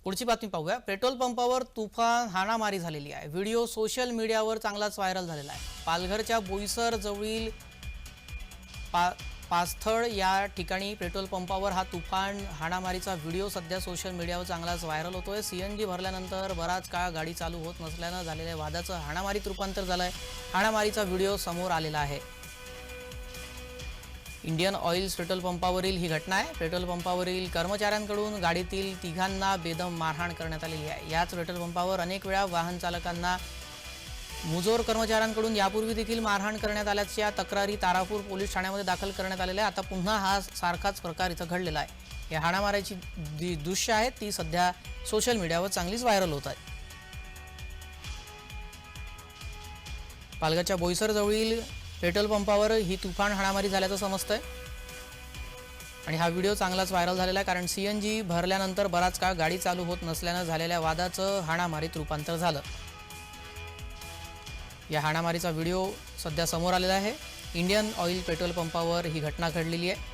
पुढची बातमी पाहूया। पेट्रोल पंपावर तुफान हाणामारी झालेली आहे। व्हिडिओ सोशल मीडियावर चांगलाच व्हायरल झालेला आहे। पालघरच्या बोईसर जवळील पास्थळ या ठिकाणी पेट्रोल पंपावर हा तुफान हाणामारीचा व्हिडिओ सध्या सोशल मीडियावर चांगलाच व्हायरल होतोय। सीएनजी भरल्यानंतर बराच काळ गाडी चालू होत नसल्याने झालेल्या वादाचं हाणामारीत रूपांतर झालंय। हाणामारीचा व्हिडिओ समोर आलेला आहे। इंडियन ऑइल पेट्रोल पंपावरील ही घटना आहे। पेट्रोल पंपावरील कर्मचाऱ्यांकडून गाडीतील तिघांना बेदम मारहाण करण्यात आलेली आहे। याच पेट्रोल पंपावर अनेक वेळा वाहन चालकांना मुजोर कर्मचाऱ्यांकडून यापूर्वी देखील मारहाण करण्यात आल्याच्या तक्रारी तारापूर पोलीस ठाण्यामध्ये दाखल करण्यात आलेल्या आहे। आता पुन्हा हा सारखाच प्रकार इथं घडलेला आहे। या हाणामारीची दृश्य आहेत ती सध्या सोशल मीडियावर चांगलीच व्हायरल होत आहे। पालघरच्या बोईसर जवळील पेट्रोल पंपावर ही तुफान हाणामारी झाल्याचं समजतंय आणि हा व्हिडिओ चांगलाच व्हायरल झालेला आहे, कारण सीएनजी भरल्यानंतर बराच काळ गाडी चालू होत नसल्याने झालेल्या वादाचं हाणामारीत रूपांतर झालं। या हाणामारीचा व्हिडिओ सध्या समोर आलेला आहे। इंडियन ऑइल पेट्रोल पंपावर ही घटना घडलेली आहे।